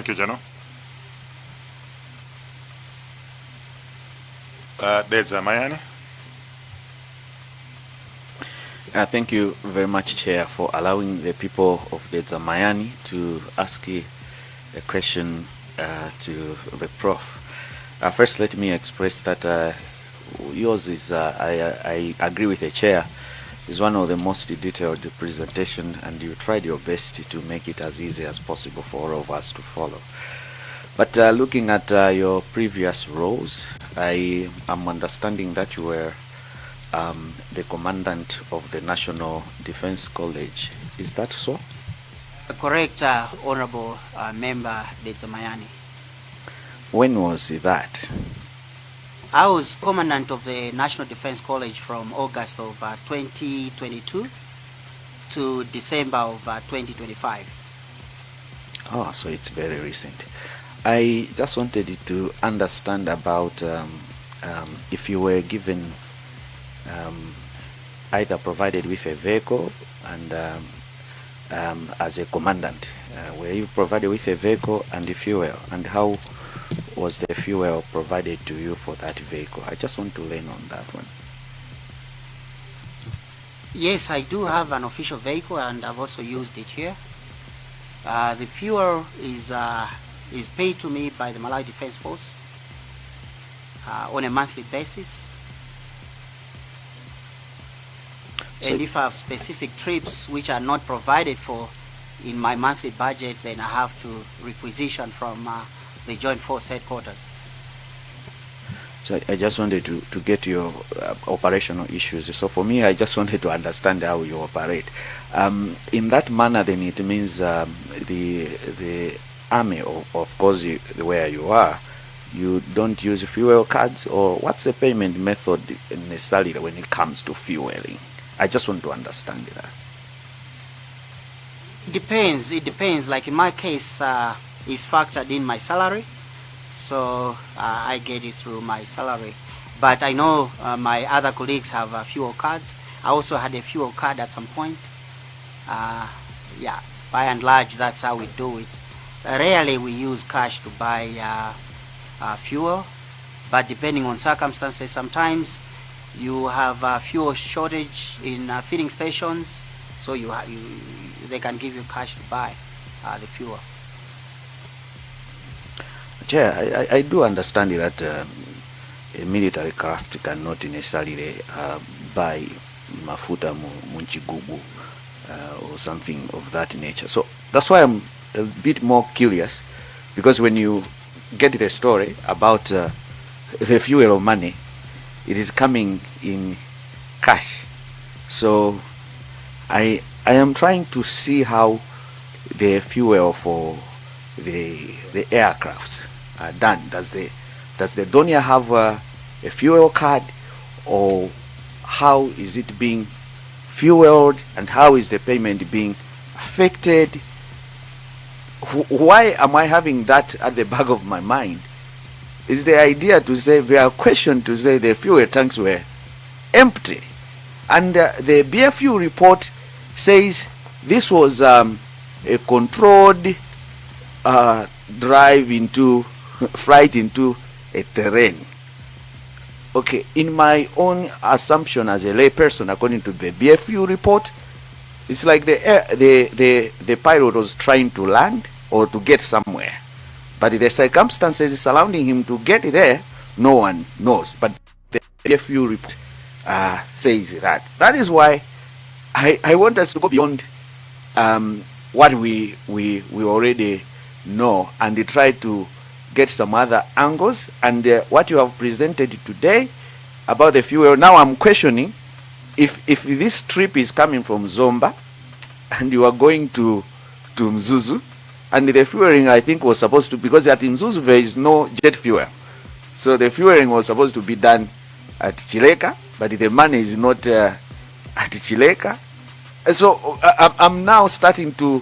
Thank you, General. Ndege Mayani. Thank you very much, Chair, for allowing the people of Ndege Mayani to ask a question to the Prof. First, let me express that yours is, I agree with the Chair, is one of the most detailed presentation, and you tried your best to make it as easy as possible for all of us to follow. But looking at your previous roles, I am understanding that you were the commandant of the National Defense College. Is that so? Correct, Honorable Member Ndege Mayani. When was that? I was commandant of the National Defense College from August of 2022 to December of 2025. Oh, so it's very recent. I just wanted to understand about if you were given either provided with a vehicle and as a commandant, were you provided with a vehicle and the fuel, and how was the fuel provided to you for that vehicle? I just want to learn on that one. Yes, I do have an official vehicle and I've also used it here. The fuel is paid to me by the Malawi Defense Force on a monthly basis. So, and if I have specific trips which are not provided for in my monthly budget, then I have to requisition from the Joint Force Headquarters. So I just wanted to get your operational issues. So for me, I just wanted to understand how you operate. In that manner, then it means the army, of course, where you are, you don't use fuel cards, or what's the payment method necessarily when it comes to fueling? I just want to understand that. Depends. It depends. Like in my case, it's factored in my salary, so I get it through my salary. But I know my other colleagues have fuel cards. I also had a fuel card at some point. Yeah, by and large, that's how we do it. Rarely we use cash to buy fuel, but depending on circumstances, sometimes you have fuel shortage in filling stations, so they can give you cash to buy the fuel. Chair, I do understand that a military craft cannot necessarily buy mafuta munchigugu or something of that nature. So that's why I'm a bit more curious, because when you get the story about the fuel of money, it is coming in cash. So I am trying to see how the fuel for the aircrafts are done. Does the donor have a fuel card, or how is it being fueled, and how is the payment being affected? Why am I having that at the back of my mind? Is the idea to say, there are questions to say the fuel tanks were empty, and the BFU report says this was a controlled drive into flight into a terrain. Okay, in my own assumption as a layperson, according to the BFU report, it's like the pilot was trying to land or to get somewhere, but the circumstances surrounding him to get there, no one knows. But the BFU report says that. That is why I want us to go beyond what we already know and try to get some other angles. And what you have presented today about the fuel, now I'm questioning if this trip is coming from Zomba and you are going to Mzuzu, and the fueling, I think, was supposed to, because at Mzuzu there is no jet fuel, so the fueling was supposed to be done at Chileka, but the money is not at Chileka. So I'm now starting to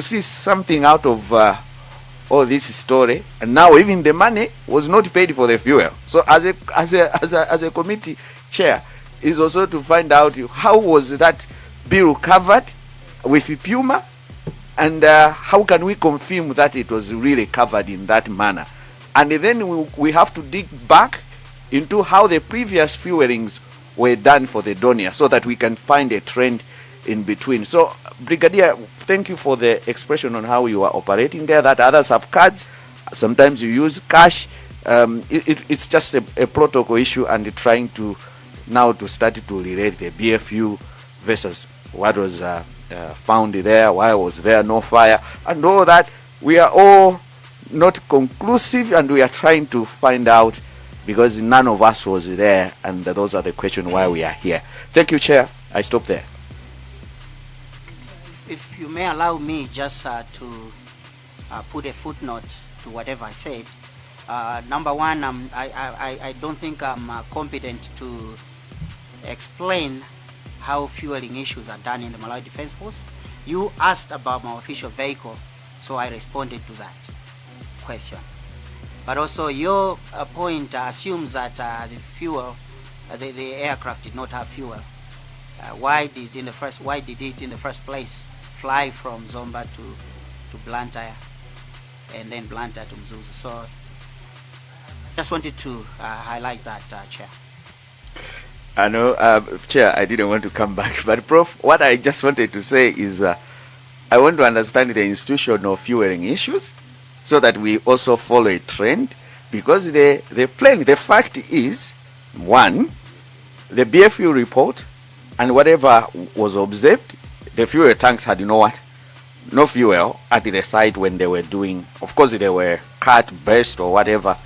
see something out of all this story, and now even the money was not paid for the fuel. So as a committee chair is also to find out how was that bill covered with Puma, And how can we confirm that it was really covered in that manner? And then we have to dig back into how the previous fuelings were done for the Donia so that we can find a trend in between. So, Brigadier, thank you for the expression on how you are operating there, that others have cards. Sometimes you use cash. It's just a protocol issue, and trying to now to start to relate the BFU versus what was found there, why was there no fire, and all that. We are all not conclusive, and we are trying to find out, because none of us was there, and those are the questions why we are here. Thank you, Chair. I stop there. If you may allow me just to put a footnote to whatever I said. Number one, I don't think I'm competent to explain how fueling issues are done in the Malawi Defense Force. You asked about my official vehicle, so I responded to that question. But also your point assumes that the fuel, the aircraft did not have fuel. Why did it in the first place fly from Zomwe to Blantyre and then Blantyre to Mzuzu? So just wanted to highlight that, Chair. I know, Chair, I didn't want to come back, but Prof, what I just wanted to say is I want to understand the institution of fueling issues so that we also follow a trend, because the fact is, one, the BFU report and whatever was observed, the fuel tanks had no fuel at the site when they were doing, of course they were cut, burst or whatever,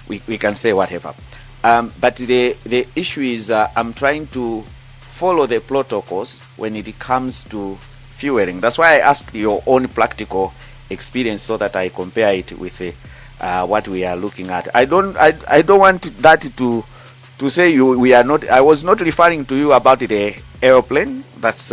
we can say whatever. But the issue is I'm trying to follow the protocols when it comes to fueling. That's why I asked your own practical experience so that I compare it with what we are looking at. I don't want that to say we are not. I was not referring to you about the airplane. That's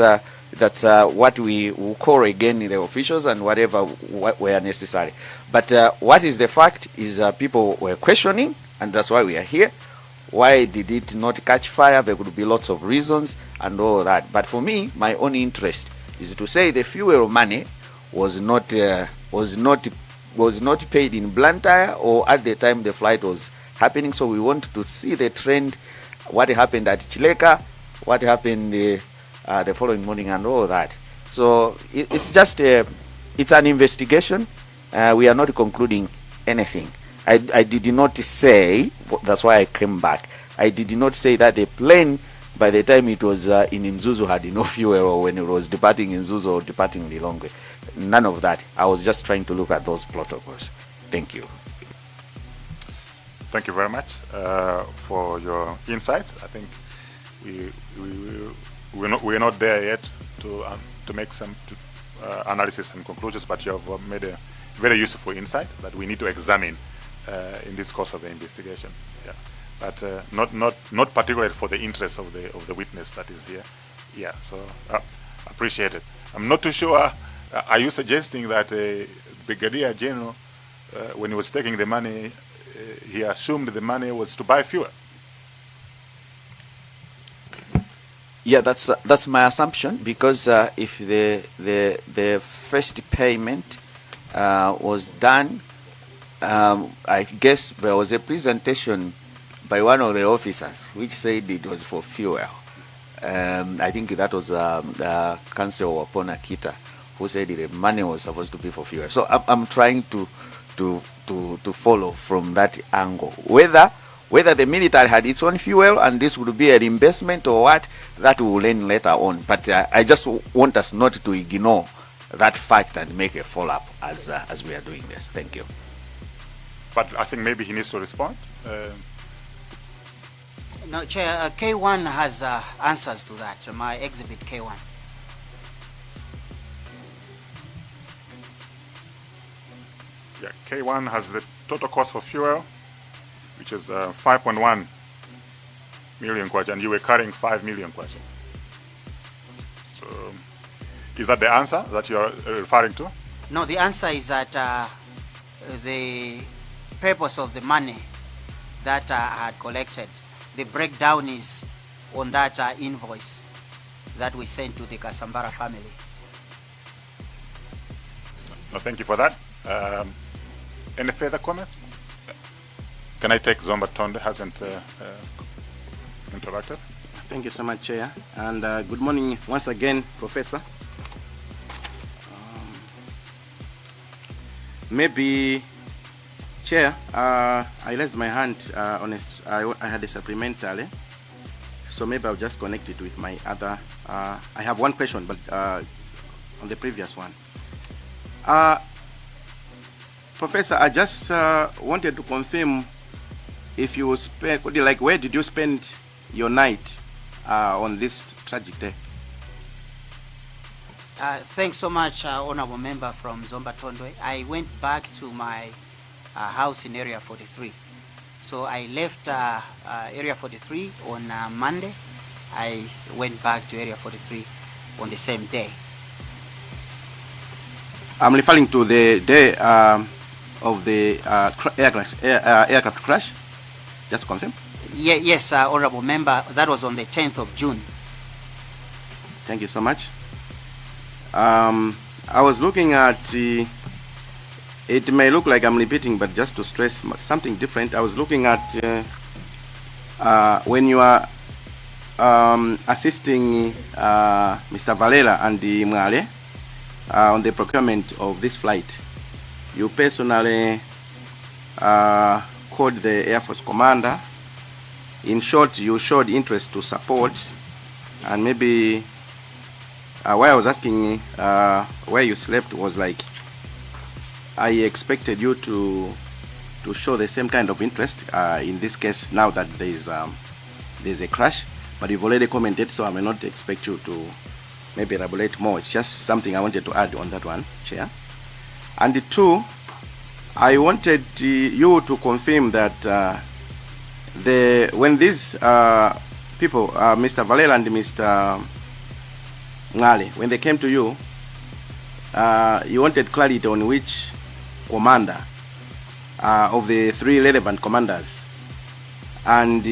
what we will call again the officials and whatever were necessary. But what is the fact is people were questioning, and that's why we are here. Why did it not catch fire? There could be lots of reasons and all that. But for me, my own interest is to say the fuel money was not paid in Blantyre or at the time the flight was happening. So we want to see the trend, what happened at Chileka, what happened the following morning and all that. So it's just it's an investigation. We are not concluding anything. I did not say, that's why I came back, I did not say that the plane by the time it was in Mzuzu had enough fuel, or when it was departing Mzuzu or departing Lilongwe. None of that. I was just trying to look at those protocols. Thank you. Thank you very much for your insights. I think we're not there yet to make some analysis and conclusions, but you have made a very useful insight that we need to examine in this course of the investigation. Yeah, but not particularly for the interest of the witness that is here. Yeah, so appreciate it. I'm not too sure. Are you suggesting that Brigadier General, when he was taking the money, he assumed the money was to buy fuel? Yeah, that's my assumption, because if the first payment was done, I guess there was a presentation by one of the officers which said it was for fuel. I think that was Council Wapona Kita, who said the money was supposed to be for fuel. So I'm trying to follow from that angle. Whether the military had its own fuel and this would be a reimbursement or what, that we will learn later on. But I just want us not to ignore that fact and make a follow-up as we are doing this. Thank you. But I think maybe he needs to respond. No, Chair, K1 has answers to that, my exhibit K1. Yeah, K1 has the total cost for fuel, which is 5.1 million kwacha, and you were carrying 5 million kwacha. So, is that the answer that you are referring to? No, the answer is that the purpose of the money that I had collected, the breakdown is on that invoice that we sent to the Kasambara family. No, thank you for that. Any further comments? Can I take Zomba Tonde hasn't interacted? Thank you so much, Chair. And good morning once again, Professor. Maybe, Chair, I raised my hand on I had a supplementary, so maybe I'll just connect it with my other. I have one question, but on the previous one. Professor, I just wanted to confirm if you spent, like, where did you spend your night on this tragic day? Thanks so much, Honorable Member from Zomba Tondwe. I went back to my house in Area 43. So I left Area 43 on Monday. I went back to Area 43 on the same day. I'm referring to the day of the aircraft crash. Just to confirm. Yes, Honorable Member, that was on the 10th of June. Thank you so much. I was looking at, it may look like I'm repeating, but just to stress something different, I was looking at when you are assisting Mr. Valera and the Mwale on the procurement of this flight. You personally called the Air Force Commander. In short, you showed interest to support, and maybe why I was asking where you slept was like, I expected you to show the same kind of interest in this case now that there's a crash, but you've already commented, so I may not expect you to maybe elaborate more. It's just something I wanted to add on that one, Chair. And the two, I wanted you to confirm that when these people, Mr. Valera and Mr. Ngale, when they came to you, you wanted clarity on which commander of the three relevant commanders. And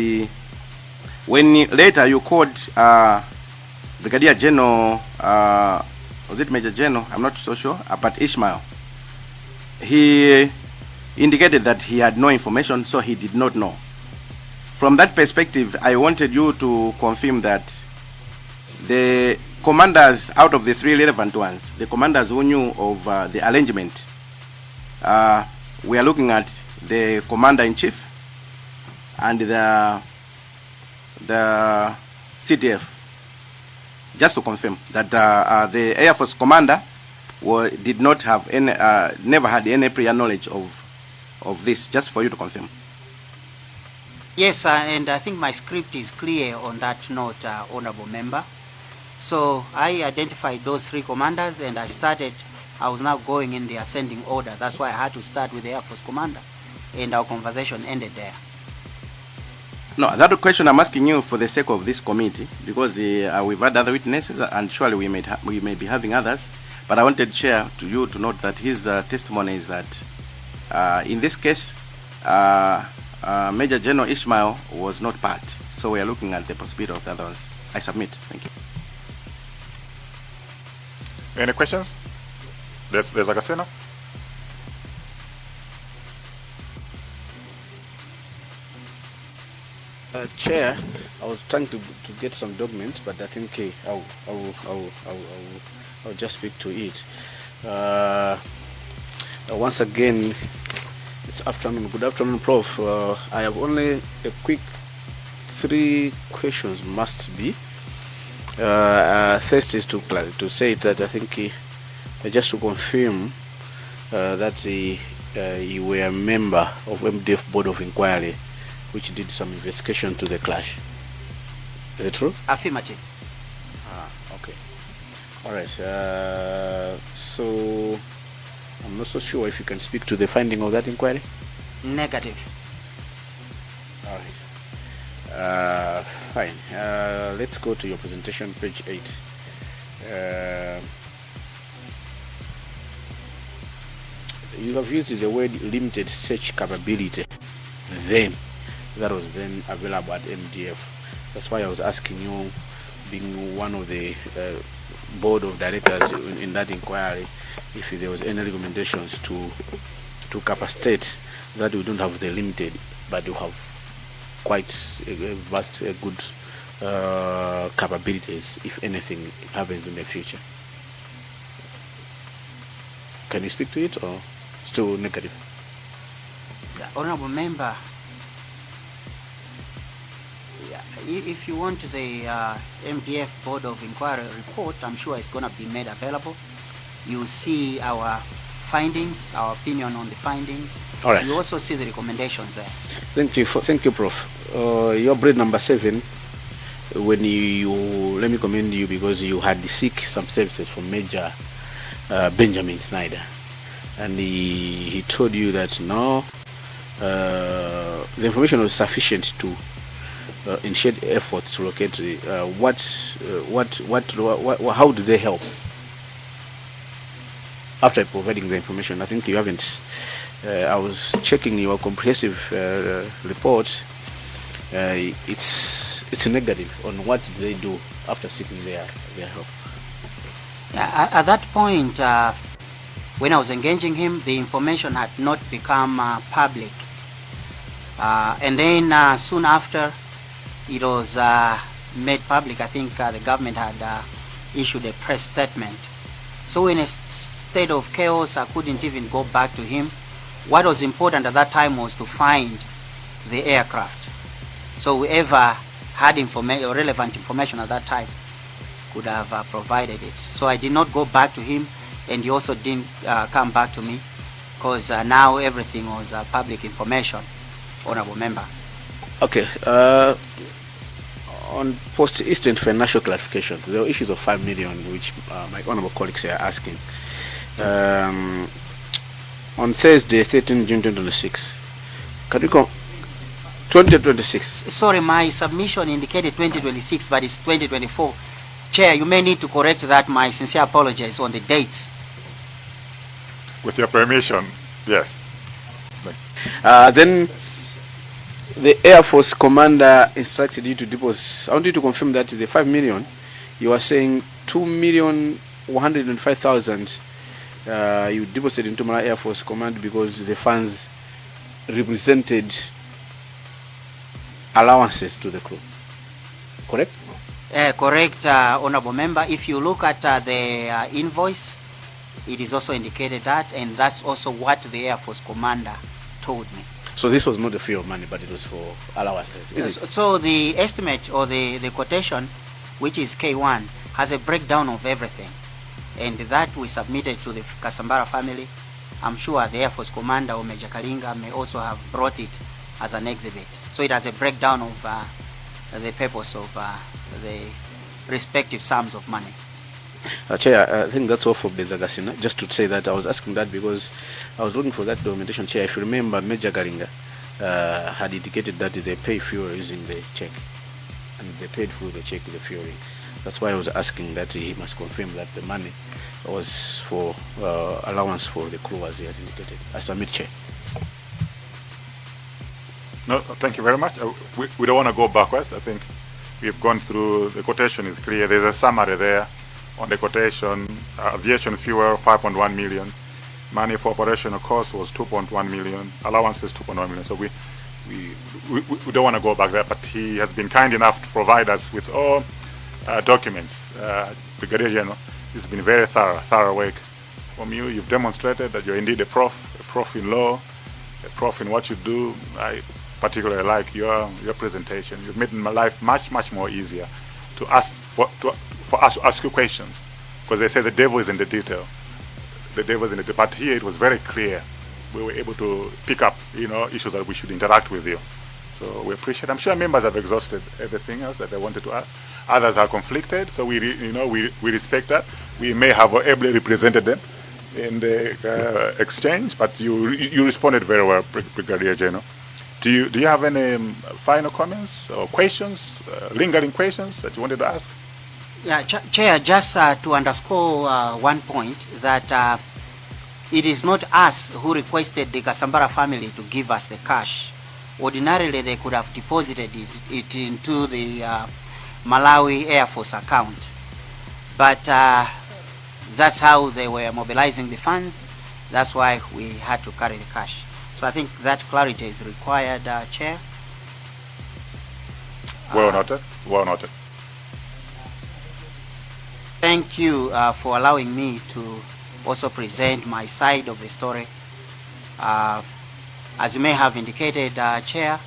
when later you called Brigadier General, was it Major General? I'm not so sure, but Ishmael. He indicated that he had no information, so he did not know. From that perspective, I wanted you to confirm that the commanders out of the three relevant ones, the commanders who knew of the arrangement, we are looking at the commander-in-chief and the CTF. Just to confirm that the Air Force commander did not have any, never had any prior knowledge of this. Just for you to confirm. Yes, and I think my script is clear on that note, Honorable Member. So I identified those three commanders, and I was now going in the ascending order. That's why I had to start with the Air Force commander, and our conversation ended there. No, that question I'm asking you for the sake of this committee, because we've had other witnesses, and surely we may be having others. But I wanted Chair to note that his testimony is that in this case, Major General Ishmael was not part. So we are looking at the possibility of the others. I submit. Thank you. Any questions? There's Agastino. Chair, I was trying to get some documents, but I think I'll just speak to it. Once again, it's afternoon. Good afternoon, Prof. I have only a quick 3 questions must be. First is to say that I think just to confirm that you were a member of MDF Board of Inquiry, which did some investigation to the clash. Is it true? Affirmative. Okay. All right. So I'm not so sure if you can speak to the finding of that inquiry. Negative. All right. Fine. Let's go to your presentation, page 8. You have used the word limited search capability. Then, that was then available at MDF. That's why I was asking you, being one of the board of directors in that inquiry if there was any recommendations to capacitate that we don't have the limited, but we have quite a vast, good capabilities if anything happens in the future. Can you speak to it or still negative? The honorable member, if you want the MDF Board of Inquiry report, I'm sure it's going to be made available. You see our findings, our opinion on the findings. All right. You also see the recommendations there. Thank you, Prof. Your bread number 7. When let me commend you because you had seek some services from Major Benjamin Snyder, and he told you that no, the information was sufficient to initiate efforts to locate how did they help after providing the information. I think you haven't. I was checking your comprehensive report. It's negative on what did they do after seeking their help. At that point, when I was engaging him, the information had not become public. And then soon after, it was made public. I think the government had issued a press statement. So in a state of chaos, I couldn't even go back to him. What was important at that time was to find the aircraft. So whoever had relevant information at that time could have provided it. So I did not go back to him, and he also didn't come back to me, because now everything was public information, honorable member. Okay. On post-Eastern financial clarification, there are issues of 5 million, which my honorable colleagues are asking. On Thursday, 13 June 2026, can you come? 2026. Sorry, my submission indicated 2026, but it's 2024. Chair, you may need to correct that. My sincere apologies on the dates. With your permission, yes. Then the Air Force commander instructed you to deposit. I want you to confirm that the 5 million, you are saying 2,105,000 you deposited into Malawi Air Force Command because the funds represented allowances to the crew. Correct? Correct, honorable member. If you look at the invoice, it is also indicated that, and that's also what the Air Force commander told me. So this was not the fuel money, but it was for allowances. So the estimate or the quotation, which is K1, has a breakdown of everything, and that we submitted to the Kasambara family. I'm sure the Air Force commander or Major Kalinga may also have brought it as an exhibit. So it has a breakdown of the purpose of the respective sums of money. Chair, I think that's all for Benzagasina. Just to say that I was asking that because I was looking for that documentation. Chair, if you remember, Major Kalinga had indicated that they pay fuel using the check, and they paid for the check with the fuel. That's why I was asking that he must confirm that the money was for allowance for the crew as he has indicated. I submit, Chair. No, thank you very much. We don't want to go backwards. I think we've gone through, the quotation is clear. There's a summary there on the quotation. Aviation fuel, 5.1 million. Money for operational costs was 2.1 million. Allowances, 2.1 million. So we don't want to go back there, but he has been kind enough to provide us with all documents. Brigadier General, this has been very thorough work from you. You've demonstrated that you're indeed a prof in law, a prof in what you do. I particularly like your presentation. You've made my life much more easier to ask for us to ask you questions, because they say the devil is in the detail. The devil is in the detail. But here it was very clear. We were able to pick up, issues that we should interact with you. So we appreciate. I'm sure members have exhausted everything else that they wanted to ask. Others are conflicted, so we respect that. We may have ably represented them in the exchange, but you responded very well, Brigadier General. Do you have any final comments or questions, lingering questions that you wanted to ask? Yeah, Chair, just to underscore one point, that it is not us who requested the Kasambara family to give us the cash. Ordinarily, they could have deposited it into the Malawi Air Force account. but that's how they were mobilizing the funds. That's why we had to carry the cash. So I think that clarity is required, Chair. Well noted. Well noted. Thank you for allowing me to also present my side of the story. As you may have indicated, Chair,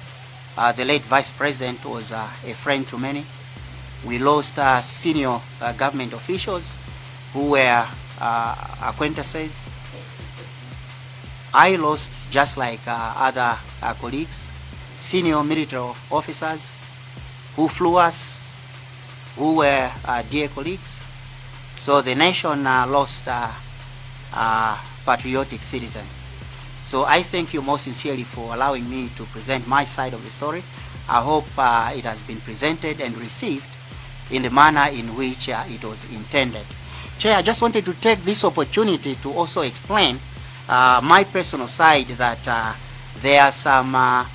the late Vice President was a friend to many. We lost senior government officials who were acquaintances. I lost, just like other colleagues, senior military officers who flew us, who were dear colleagues. So the nation lost patriotic citizens. So I thank you most sincerely for allowing me to present my side of the story. I hope it has been presented and received in the manner in which it was intended. Chair, I just wanted to take this opportunity to also explain my personal side, that there are some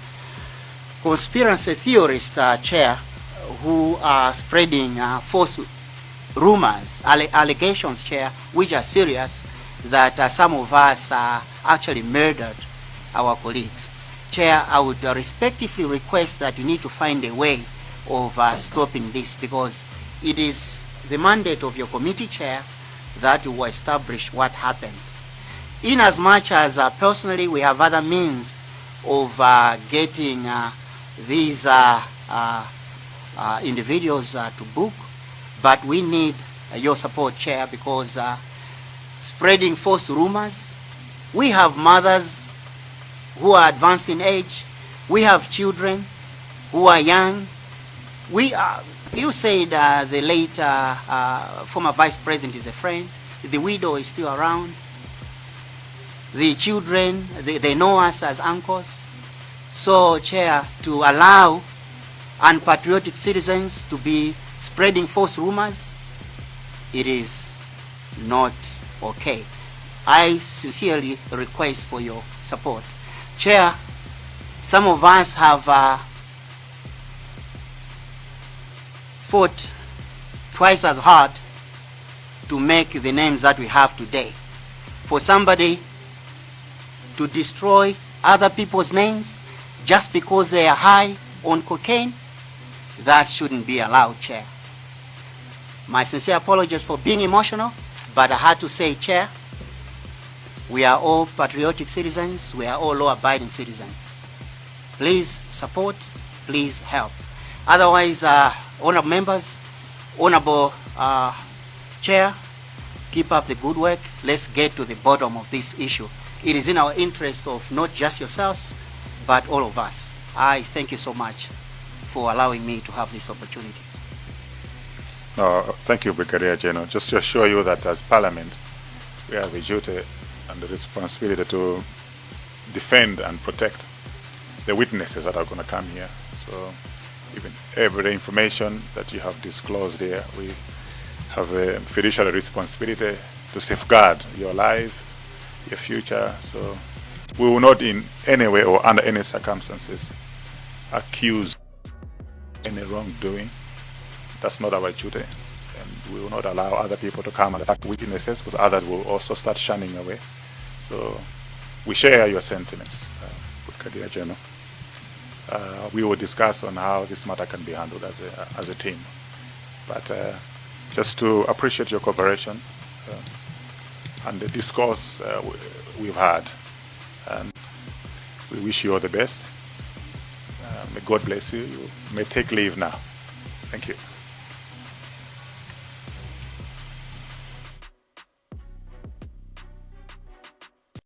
conspiracy theorists, Chair, who are spreading false rumors, allegations, Chair, which are serious, that some of us actually murdered our colleagues. Chair, I would respectfully request that you need to find a way of stopping this, because it is the mandate of your committee, Chair, that will establish what happened. In as much as personally we have other means of getting these individuals to book, but we need your support, Chair, because spreading false rumors, we have mothers who are advanced in age, we have children who are young. You said the late former Vice President is a friend, the widow is still around, the children, they know us as uncles. So, Chair, to allow unpatriotic citizens to be spreading false rumors, it is not okay. I sincerely request for your support. Chair, some of us have fought twice as hard to make the names that we have today. For somebody to destroy other people's names just because they are high on cocaine, that shouldn't be allowed, Chair. My sincere apologies for being emotional, but I had to say, Chair, we are all patriotic citizens, we are all law-abiding citizens. Please support, please help. Otherwise, honorable members, honorable Chair, keep up the good work. Let's get to the bottom of this issue. It is in our interest of not just yourselves, but all of us. I thank you so much for allowing me to have this opportunity. No, thank you, Brigadier General. Just to assure you that as Parliament, we have a duty and the responsibility to defend and protect the witnesses that are going to come here. So even every information that you have disclosed here, we have a fiduciary responsibility to safeguard your life, your future. So we will not in any way or under any circumstances accuse any wrongdoing. That's not our duty. And we will not allow other people to come and attack witnesses, because others will also start shunning away. So we share your sentiments, Brigadier General. We will discuss on how this matter can be handled as a team. But just to appreciate your cooperation and the discourse we've had. And we wish you all the best. May God bless you. You may take leave now. Thank you.